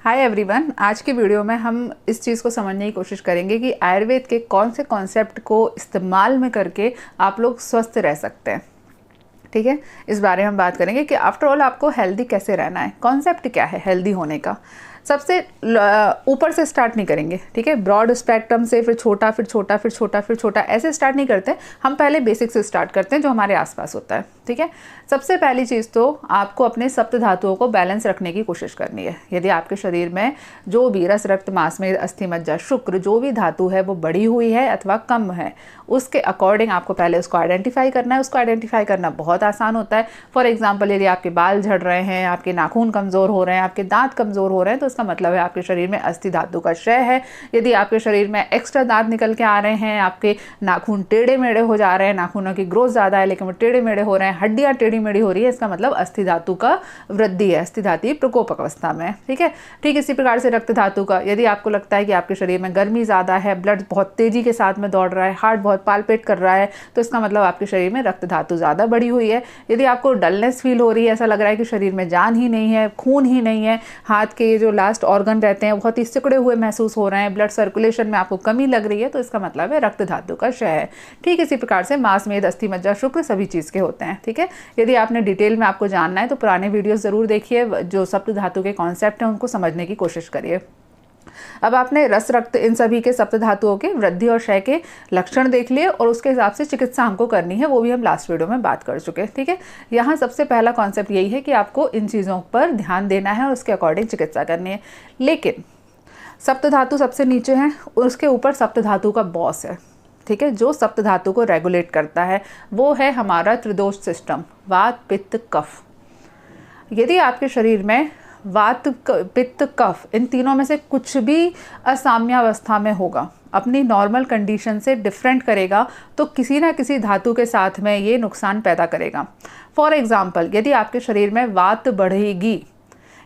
Hi everyone, आज की video में हम इस चीज़ को समझने की कोशिश करेंगे कि आयुर्वेद के कौन से कॉन्सेप्ट को इस्तेमाल में करके आप लोग स्वस्थ रह सकते हैं। ठीक है, इस बारे में हम बात करेंगे कि आफ्टर ऑल आपको हेल्दी कैसे रहना है, कॉन्सेप्ट क्या है हेल्दी होने का। सबसे ऊपर से स्टार्ट नहीं करेंगे, ठीक है, ब्रॉड स्पेक्ट्रम से फिर छोटा फिर छोटा फिर छोटा फिर छोटा ऐसे स्टार्ट नहीं करते। हम पहले बेसिक से स्टार्ट करते हैं जो हमारे आसपास होता है। ठीक है, सबसे पहली चीज़ तो आपको अपने सप्त धातुओं को बैलेंस रखने की कोशिश करनी है। यदि आपके शरीर में जो भी रस, रक्त, मांस में अस्थि, मज्जा, शुक्र जो भी धातु है वो बढ़ी हुई है अथवा कम है, उसके अकॉर्डिंग आपको पहले उसको आइडेंटिफाई करना है। उसको आइडेंटिफाई करना बहुत आसान होता है। फॉर एग्जाम्पल, यदि आपके बाल झड़ रहे हैं, आपके नाखून कमज़ोर हो रहे हैं, आपके दांत कमज़ोर हो रहे हैं, तो इसका मतलब है आपके शरीर में अस्थि धातु का क्षय है। यदि आपके शरीर में एक्स्ट्रा दांत निकल के आ रहे हैं, आपके नाखून टेढ़े मेढ़े हो जा रहे हैं, नाखूनों की ग्रोथ ज़्यादा है लेकिन वो टेढ़े मेढ़े हो रहे हैं, हड्डियाँ टेढ़ी मेढ़ी हो रही है, इसका मतलब अस्थि धातु का वृद्धि है, अस्थि धातु प्रकोपक अवस्था में। ठीक है, ठीक इसी प्रकार से रक्त धातु का, यदि आपको लगता है कि आपके शरीर में गर्मी ज़्यादा है, ब्लड बहुत तेज़ी के साथ में दौड़ रहा है, हार्ट बहुत पालपेट कर रहा है, तो इसका मतलब आपके शरीर में रक्त धातु ज़्यादा बढ़ी हुई है। यदि आपको डलनेस फील हो रही है, ऐसा लग रहा है कि शरीर में जान ही नहीं है, खून ही नहीं है, हाथ के जो लास्ट ऑर्गन रहते हैं बहुत ही सिकुड़े हुए महसूस हो रहे हैं, ब्लड सर्कुलेशन में आपको कमी लग रही है, तो इसका मतलब है रक्त धातु का क्षय है। ठीक इसी प्रकार से मांस, मेद, अस्थि, मज्जा, शुक्र सभी चीज़ के होते हैं। ठीक है, यदि आपने डिटेल में आपको जानना है तो पुराने वीडियोस ज़रूर देखिए, जो सप्त धातु के कॉन्सेप्ट हैं उनको समझने की कोशिश करिए। अब आपने रस, रक्त, इन सभी के सप्त धातुओं के वृद्धि और क्षय के लक्षण देख लिए और उसके हिसाब से चिकित्सा हमको करनी है, वो भी हम लास्ट वीडियो में बात कर चुके हैं। ठीक है, यहाँ सबसे पहला कॉन्सेप्ट यही है कि आपको इन चीज़ों पर ध्यान देना है और उसके अकॉर्डिंग चिकित्सा करनी है। लेकिन सप्त धातु सबसे नीचे है, उसके ऊपर सप्त धातु का बॉस है। ठीक है, जो सप्त धातु को रेगुलेट करता है वो है हमारा त्रिदोष सिस्टम, वात, पित्त, कफ। यदि आपके शरीर में वात, पित्त, कफ इन तीनों में से कुछ भी असाम्यावस्था में होगा, अपनी नॉर्मल कंडीशन से डिफरेंट करेगा, तो किसी ना किसी धातु के साथ में ये नुकसान पैदा करेगा। फॉर एग्जाम्पल, यदि आपके शरीर में वात बढ़ेगी,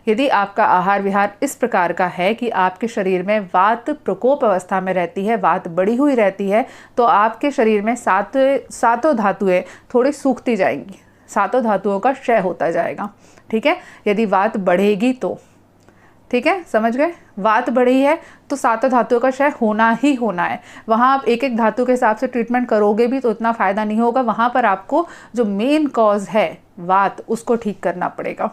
यदि आपका आहार विहार इस प्रकार का है कि आपके शरीर में वात प्रकोप अवस्था में रहती है, वात बढ़ी हुई रहती है, तो आपके शरीर में सातों धातुएं थोड़ी सूखती जाएंगी, सातों धातुओं का क्षय होता जाएगा। ठीक है, यदि वात बढ़ेगी तो, ठीक है, समझ गए, वात बढ़ी है तो सातों धातुओं का क्षय होना ही होना है। वहाँ आप एक एक धातु के हिसाब से ट्रीटमेंट करोगे भी तो इतना फायदा नहीं होगा। वहाँ पर आपको जो मेन कॉज है वात, उसको ठीक करना पड़ेगा।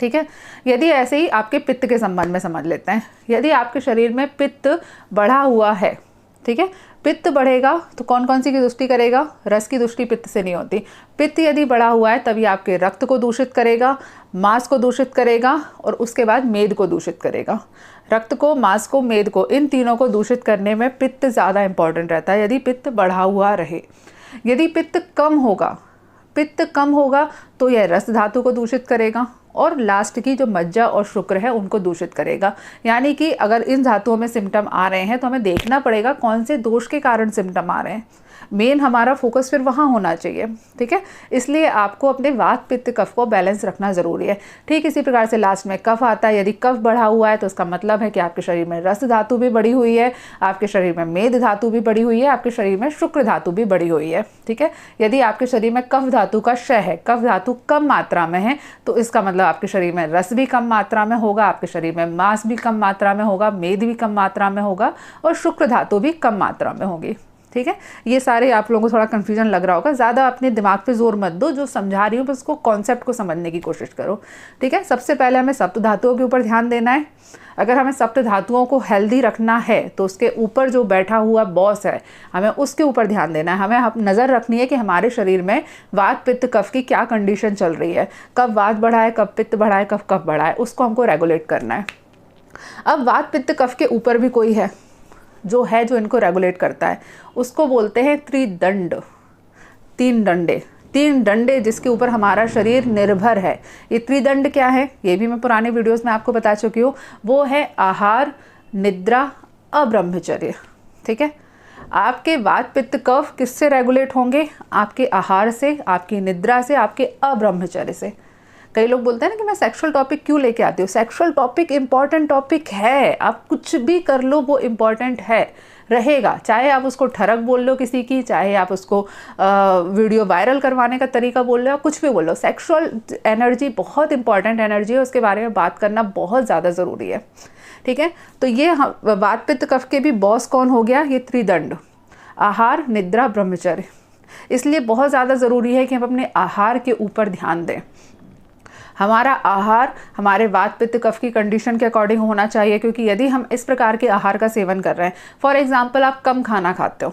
ठीक है, यदि ऐसे ही आपके पित्त के संबंध में समझ लेते हैं, यदि आपके शरीर में पित्त बढ़ा हुआ है, ठीक है, पित्त बढ़ेगा तो कौन कौन सी की दुष्टि करेगा? रस की दुष्टि पित्त से नहीं होती। पित्त यदि बढ़ा हुआ है तभी आपके रक्त को दूषित करेगा, मांस को दूषित करेगा और उसके बाद मेद को दूषित करेगा। रक्त को, मांस को, मेद को, इन तीनों को दूषित करने में पित्त ज़्यादा इंपॉर्टेंट रहता है यदि पित्त बढ़ा हुआ रहे। यदि पित्त कम होगा तो यह रस धातु को दूषित करेगा और लास्ट की जो मज्जा और शुक्र है उनको दूषित करेगा। यानी कि अगर इन धातुओं में सिम्टम आ रहे हैं तो हमें देखना पड़ेगा कौन से दोष के कारण सिम्टम आ रहे हैं। मेन हमारा फोकस फिर वहाँ होना चाहिए। ठीक है, इसलिए आपको अपने वात, पित्त, कफ को बैलेंस रखना ज़रूरी है। ठीक इसी प्रकार से लास्ट में कफ आता है। यदि कफ बढ़ा हुआ है तो इसका मतलब है कि आपके शरीर में रस धातु भी बढ़ी हुई है, आपके शरीर में मेद धातु भी बढ़ी हुई है, आपके शरीर में शुक्र धातु भी बढ़ी हुई है। ठीक है, यदि आपके शरीर में कफ धातु का क्षय है, कफ धातु कम मात्रा में है, तो इसका मतलब आपके शरीर में रस भी कम मात्रा में होगा, आपके शरीर में मांस भी कम मात्रा में होगा, मेद भी कम मात्रा में होगा और शुक्र धातु भी कम मात्रा में होगी। ठीक है, ये सारे आप लोगों को थोड़ा कन्फ्यूजन लग रहा होगा, ज़्यादा अपने दिमाग पे जोर मत दो, जो समझा रही हूँ बस उसको कॉन्सेप्ट को समझने की कोशिश करो। ठीक है, सबसे पहले हमें सप्त धातुओं के ऊपर ध्यान देना है। अगर हमें सप्त धातुओं को हेल्दी रखना है तो उसके ऊपर जो बैठा हुआ बॉस है हमें उसके ऊपर ध्यान देना है। हमें नज़र रखनी है कि हमारे शरीर में वात, पित्त, कफ की क्या कंडीशन चल रही है, कब वात बढ़ा है, कब पित्त बढ़ा है, कब कफ बढ़ा है, उसको हमको रेगुलेट करना है। अब वात, पित्त, कफ के ऊपर भी कोई है जो इनको रेगुलेट करता है, उसको बोलते हैं त्रिदंड, तीन डंडे जिसके ऊपर हमारा शरीर निर्भर है। ये त्रिदंड क्या है ये भी मैं पुराने वीडियोस में आपको बता चुकी हूँ। वो है आहार, निद्रा, अब्रह्मचर्य। ठीक है, आपके वात, पित्त, कफ किससे रेगुलेट होंगे? आपके आहार से, आपकी निद्रा से, आपके अब्रह्मचर्य से। कई लोग बोलते हैं ना कि मैं सेक्सुअल टॉपिक क्यों लेके आती हूँ। सेक्सुअल टॉपिक इम्पॉर्टेंट टॉपिक है, आप कुछ भी कर लो वो इम्पॉर्टेंट है, रहेगा। चाहे आप उसको ठरक बोल लो किसी की, चाहे आप उसको वीडियो वायरल करवाने का तरीका बोल लो, कुछ भी बोल लो, सेक्सुअल एनर्जी बहुत इंपॉर्टेंट एनर्जी है, उसके बारे में बात करना बहुत ज़्यादा ज़रूरी है। ठीक है, तो ये वात पित्त कफ के भी बॉस कौन हो गया, ये त्रिदंड, आहार निद्रा ब्रह्मचर्य। इसलिए बहुत ज़्यादा ज़रूरी है कि हम अपने आहार के ऊपर ध्यान दें। हमारा आहार हमारे वात पित्त कफ की कंडीशन के अकॉर्डिंग होना चाहिए, क्योंकि यदि हम इस प्रकार के आहार का सेवन कर रहे हैं, फॉर एग्जांपल आप कम खाना खाते हो,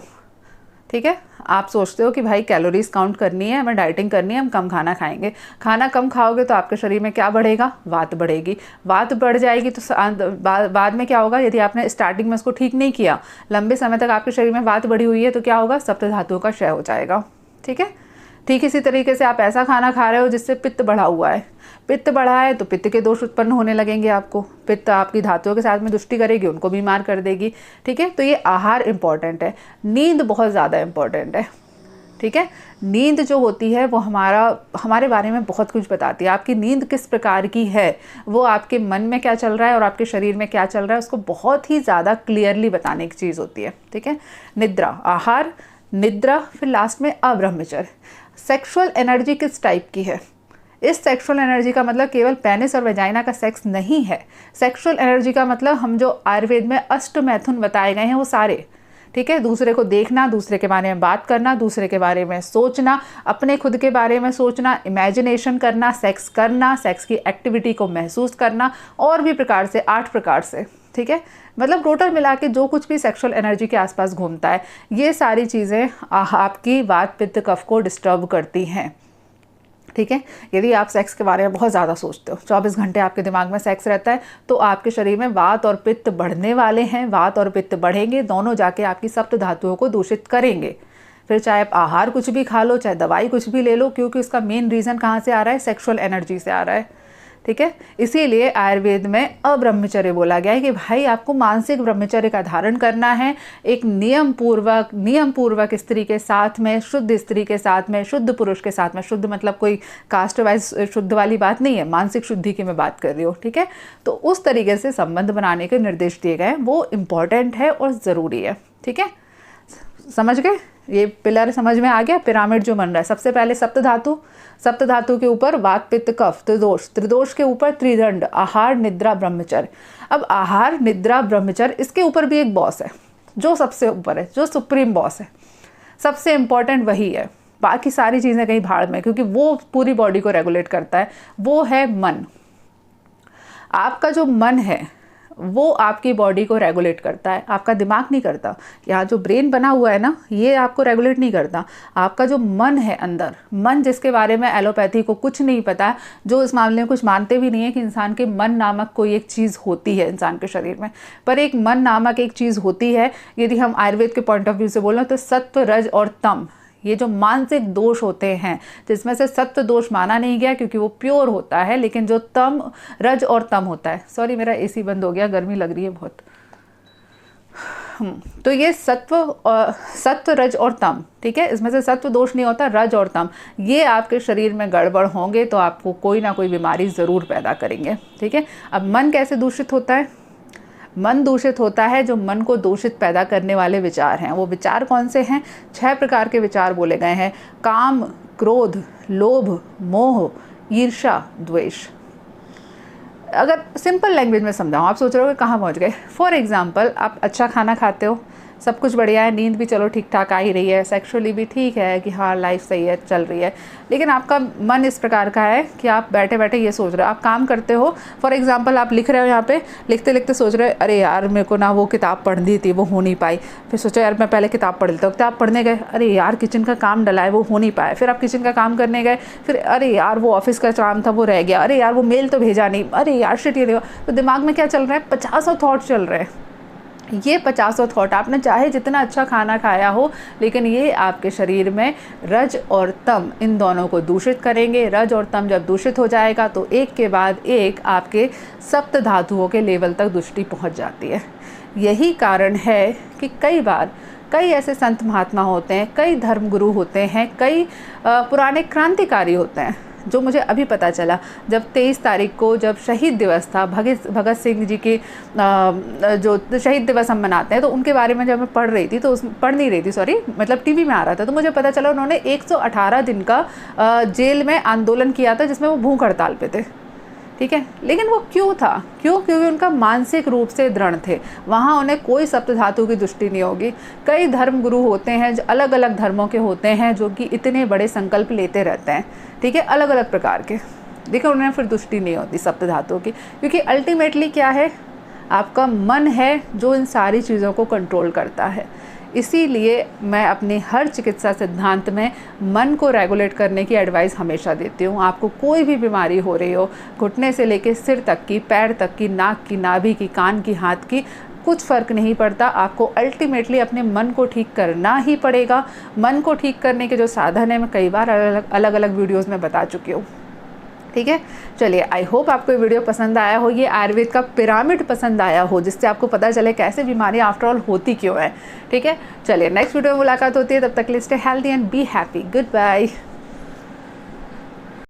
ठीक है, आप सोचते हो कि भाई कैलोरीज काउंट करनी है, हमें डाइटिंग करनी है, हम कम खाना खाएंगे। खाना कम खाओगे तो आपके शरीर में क्या बढ़ेगा, वात बढ़ेगी। वात बढ़ जाएगी तो बाद में क्या होगा, यदि आपने स्टार्टिंग में उसको ठीक नहीं किया, लंबे समय तक आपके शरीर में वात बढ़ी हुई है, तो क्या होगा, सप्त धातुओं का क्षय हो जाएगा। ठीक है, ठीक इसी तरीके से आप ऐसा खाना खा रहे हो जिससे पित्त बढ़ा हुआ है, पित्त बढ़ा है तो पित्त के दोष उत्पन्न होने लगेंगे आपको, पित्त आपकी धातुओं के साथ में दुष्टि करेगी, उनको बीमार कर देगी। ठीक है, तो ये आहार इंपॉर्टेंट है, नींद बहुत ज़्यादा इंपॉर्टेंट है। ठीक है, नींद जो होती है वो हमारे बारे में बहुत कुछ बताती है। आपकी नींद किस प्रकार की है, वो आपके मन में क्या चल रहा है और आपके शरीर में क्या चल रहा है, उसको बहुत ही ज़्यादा क्लियरली बताने की चीज़ होती है। ठीक है, निद्रा, आहार, निद्रा, फिर लास्ट में अब्रह्मचर्य। सेक्सुअल एनर्जी किस टाइप की है, इस सेक्सुअल एनर्जी का मतलब केवल पेनिस और वेजाइना का सेक्स नहीं है। सेक्सुअल एनर्जी का मतलब हम जो आयुर्वेद में अष्ट मैथुन बताए गए हैं वो सारे। ठीक है, दूसरे को देखना, दूसरे के बारे में बात करना, दूसरे के बारे में सोचना, अपने खुद के बारे में सोचना, इमेजिनेशन करना, सेक्स की एक्टिविटी को महसूस करना, और भी प्रकार से 8 प्रकार से। ठीक है, मतलब टोटल मिला के जो कुछ भी सेक्सुअल एनर्जी के आसपास घूमता है, ये सारी चीज़ें आपकी वात पित्त कफ को डिस्टर्ब करती हैं। ठीक है, यदि आप सेक्स के बारे में बहुत ज़्यादा सोचते हो, 24 घंटे आपके दिमाग में सेक्स रहता है, तो आपके शरीर में वात और पित्त बढ़ने वाले हैं। वात और पित्त बढ़ेंगे, दोनों जाके आपकी सप्त धातुओं को दूषित करेंगे। फिर चाहे आप आहार कुछ भी खा लो, चाहे दवाई कुछ भी ले लो, क्योंकि उसका मेन रीज़न कहाँ से आ रहा है, सेक्सुअल एनर्जी से आ रहा है। ठीक है, इसीलिए आयुर्वेद में अब्रह्मचर्य बोला गया है कि भाई आपको मानसिक ब्रह्मचर्य का धारण करना है, एक नियम पूर्वक स्त्री के साथ में, शुद्ध स्त्री के साथ में, शुद्ध पुरुष के साथ में। शुद्ध मतलब कोई कास्ट वाइज शुद्ध वाली बात नहीं है, मानसिक शुद्धि की मैं बात कर रही हूँ। ठीक है, तो उस तरीके से संबंध बनाने के निर्देश दिए गए हैं, वो इम्पॉर्टेंट है और ज़रूरी है। ठीक है, समझ गए, ये पिलर समझ में आ गया, पिरामिड जो बन रहा है। सबसे पहले सप्त धातु के ऊपर वात पित्त कफ, त्रिदोष के ऊपर त्रिदंड, आहार निद्रा ब्रह्मचर्य। अब आहार निद्रा ब्रह्मचर्य, इसके ऊपर भी एक बॉस है जो सबसे ऊपर है, जो सुप्रीम बॉस है, सबसे इंपॉर्टेंट वही है। बाकी सारी चीज़ें कहीं भाड़ में, क्योंकि वो पूरी बॉडी को रेगुलेट करता है, वो है मन। आपका जो मन है वो आपकी बॉडी को रेगुलेट करता है, आपका दिमाग नहीं करता। यहाँ जो ब्रेन बना हुआ है ना, ये आपको रेगुलेट नहीं करता। आपका जो मन है अंदर, मन जिसके बारे में एलोपैथी को कुछ नहीं पता, जो इस मामले में कुछ मानते भी नहीं है कि इंसान के मन नामक कोई एक चीज़ होती है इंसान के शरीर में, पर एक मन नामक एक चीज़ होती है। यदि हम आयुर्वेद के पॉइंट ऑफ व्यू से बोलें तो सत्व, रज और तम, ये जो मानसिक दोष होते हैं, जिसमें से सत्व दोष माना नहीं गया क्योंकि वो प्योर होता है, लेकिन जो तम, रज और तम होता है, सॉरी मेरा एसी बंद हो गया, गर्मी लग रही है बहुत। तो ये सत्व, रज और तम, ठीक है, इसमें से सत्व दोष नहीं होता, रज और तम ये आपके शरीर में गड़बड़ होंगे तो आपको कोई ना कोई बीमारी ज़रूर पैदा करेंगे। ठीक है, अब मन कैसे दूषित होता है? मन दूषित होता है जो मन को दूषित पैदा करने वाले विचार हैं। वो विचार कौन से हैं? 6 प्रकार के विचार बोले गए हैं: काम, क्रोध, लोभ, मोह, ईर्ष्या, द्वेष। अगर सिंपल लैंग्वेज में समझाऊँ, आप सोच रहे हो कि कहाँ पहुँच गए। फॉर एग्जाम्पल, आप अच्छा खाना खाते हो, सब कुछ बढ़िया है, नींद भी चलो ठीक ठाक आ ही रही है, सेक्सुअली भी ठीक है कि हाँ लाइफ सही है, चल रही है, लेकिन आपका मन इस प्रकार का है कि आप बैठे बैठे ये सोच रहे हो, आप काम करते हो, फॉर एग्जांपल आप लिख रहे हो, यहाँ पे लिखते लिखते सोच रहे हो अरे यार मेरे को ना वो किताब पढ़नी थी, वो हो नहीं पाई। फिर सोचो यार मैं पहले किताब पढ़ लेता हूँ, किताब पढ़ने गए, अरे यार किचन का काम डला है, वो हो नहीं पाया। फिर आप किचन का काम करने गए, फिर अरे यार वो ऑफिस का काम था वो रह गया, अरे यार वो मेल तो भेजा नहीं, अरे यार शिट ये। तो दिमाग में क्या चल रहा है? 50 थॉट चल रहे हैं। ये 50 थॉट, आपने चाहे जितना अच्छा खाना खाया हो, लेकिन ये आपके शरीर में रज और तम इन दोनों को दूषित करेंगे। रज और तम जब दूषित हो जाएगा तो एक के बाद एक आपके सप्त धातुओं के लेवल तक दुष्टि पहुंच जाती है। यही कारण है कि कई बार कई ऐसे संत महात्मा होते हैं, कई धर्मगुरु होते हैं, कई पुराने क्रांतिकारी होते हैं, जो मुझे अभी पता चला जब 23 तारीख को जब शहीद दिवस था, भगत सिंह जी की जो शहीद दिवस हम मनाते हैं, तो उनके बारे में जब मैं पढ़ नहीं रही थी सॉरी, मतलब टीवी में आ रहा था, तो मुझे पता चला उन्होंने 118 दिन का जेल में आंदोलन किया था जिसमें वो भूख हड़ताल पे थे। ठीक है, लेकिन वो क्यों था? क्योंकि उनका मानसिक रूप से दृढ़ थे। वहाँ उन्हें कोई सप्त धातु की दृष्टि नहीं होगी। कई धर्म गुरु होते हैं जो अलग अलग धर्मों के होते हैं, जो कि इतने बड़े संकल्प लेते रहते हैं, ठीक है, अलग अलग प्रकार के। देखिए, उन्हें फिर दृष्टि नहीं होती सप्त धातुओं की, क्योंकि अल्टीमेटली क्या है, आपका मन है जो इन सारी चीज़ों को कंट्रोल करता है। इसीलिए मैं अपने हर चिकित्सा सिद्धांत में मन को रेगुलेट करने की एडवाइस हमेशा देती हूँ। आपको कोई भी बीमारी हो रही हो, घुटने से लेके सिर तक की, पैर तक की, नाक की, नाभि की, कान की, हाथ की, कुछ फ़र्क नहीं पड़ता। आपको अल्टीमेटली अपने मन को ठीक करना ही पड़ेगा। मन को ठीक करने के जो साधन है मैं कई बार अलग अलग वीडियोज़ में बता चुकी हूँ। ठीक है, चलिए, आई होप आपको ये वीडियो पसंद आया हो, ये आयुर्वेद का पिरामिड पसंद आया हो, जिससे आपको पता चले कैसे बीमारियां आफ्टर ऑल होती क्यों है। ठीक है, चलिए, नेक्स्ट वीडियो में मुलाकात होती है, तब तक के लिए stay healthy and be happy. Good bye.